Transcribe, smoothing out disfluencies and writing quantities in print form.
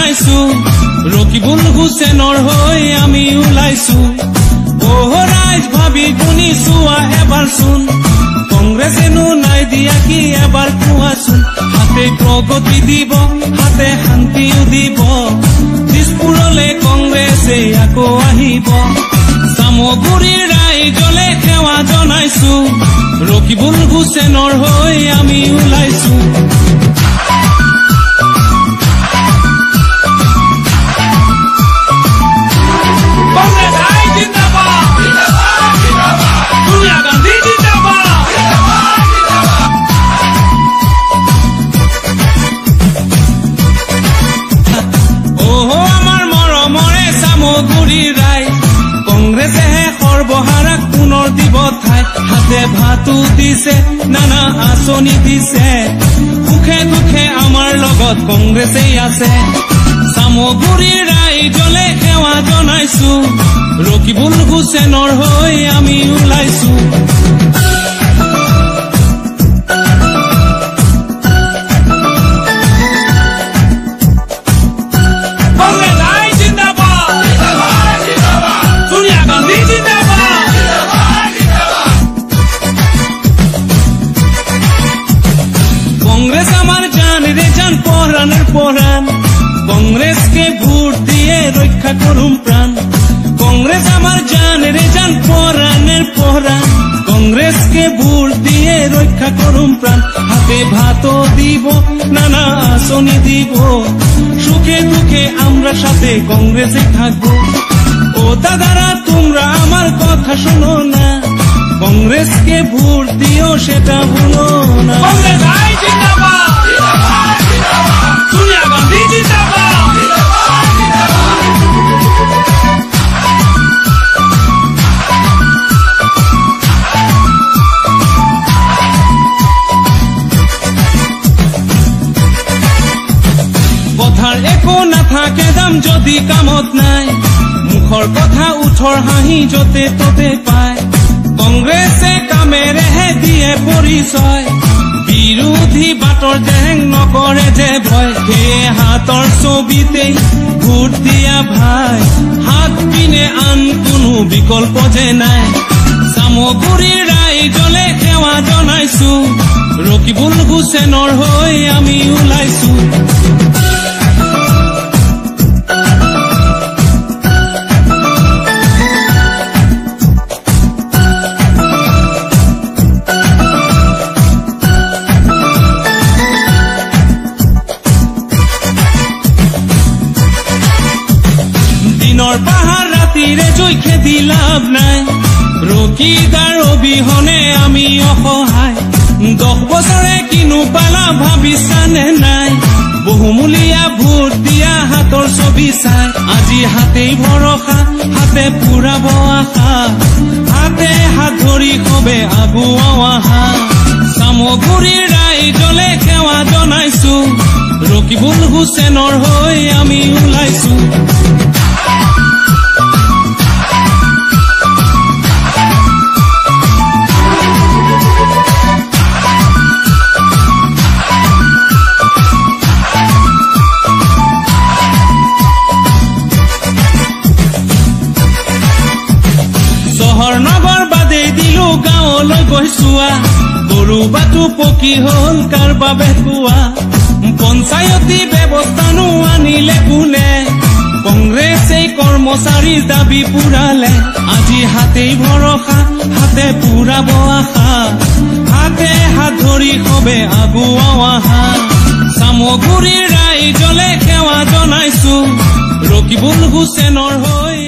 জনাইছো ৰকিবুল হুছেইনৰ হৈ আমি ওলাইছো ৰাইজ ভাবি গুনি চোৱা এবাৰ চোন কংগ্ৰেছেনো নাই দিয়া কি এবাৰ কোৱাচোন হাতে প্ৰগতি দিব হাতে শান্তিও দিব দিছপুৰলৈ কংগ্ৰেছে আকৌ আহিব চামগুৰিৰ ৰাইজলে সেৱা জনাইছো ৰকিবুল হুছেইনৰ হৈ আমি ওলাইছো কংগ্ৰেছেহে সৰ্বহাৰাক পুনৰ দিব ঠাই হাতে ভাতো দিছে নানা আঁচনি দিছে সুখে দুখে আমাৰ লগত কংগ্ৰেছেই আছে চামগুৰিৰ ৰাইজলে সেৱা জনাইছো ৰকিবুল হুছেইনৰ হৈ আমি ওলাইছো কংগ্রেস আমার জান রে জান পরাণের পরাণ কংগ্রেসকে ভোট দিয়ে রক্ষা করুম প্রাণ কংগ্রেস আমার জান রে জান পরাণের পরাণ কংগ্রেসকে ভোট দিয়ে রক্ষা করুম প্রাণ হাতে ভাতও দিব নানা আঁচনি দিব সুখে দুঃখে আমরা সাথে কংগ্রেসে থাকবো ও দাদারা তোমরা আমার কথা শোনো না কংগ্রেসকে ভোট দিও সেটা ভুলো না সোনিয়া গান্ধী জিন্দাবাদ কথার একো নাথাকে দাম যদি কামত নাই মুখৰ কথা উঠৰ হাঁহি যতে ততে পায় কংগ্ৰেছে কামেৰেহে দিয়ে পৰিচয় বিৰোধী বাটৰ জেং নকৰে যে ভয় সেয়ে হাতৰ ছবিতেই ভোট দিয়া ভাই হাত পিনে আন কোনো বিকল্প যে নাই চামগুৰিৰ ৰাইজলে সেৱা জনাইছো ৰকিবুল হুছেইনৰ হৈ আমি ওলাইছো পাহাড় ৰাতিৰে জয় খেদি লাভ নাই ৰকিদাৰ অবিহনে আমি অসহায় 10 বছৰে কিনো পালা ভাবিছানে নাই বহুমূলীয়া ভোট দিয়া হাতৰ ছবি চাই আজি হাতেই ভৰসা হাতে পুৰাব আশা হাতে হাত ধৰি কবে আগুৱাও আহা চামগুৰিৰ ৰাইজলে সেৱা জনাইছো ৰকিবুল হুছেইনৰ হৈ আমি ওলাইছো নগৰ বাদে দিলো গাঁৱলৈ গৈছোৱা গৰু বাটু পকি হল কাৰ বাবে কোৱা পঞ্চায়তী ব্যৱস্থানো আনিলে কোনে কংগ্ৰেছে কৰ্মচাৰীৰ দাবী পুৰালে আজি হাতেই ভৰসা হাতে পুৰাব আশা হাতে হাত ধৰি কবে আগুৱাও আহা চামগুৰিৰ ৰাইজলে সেৱা জনাইছো ৰকিবুল হুছেইনৰ হৈ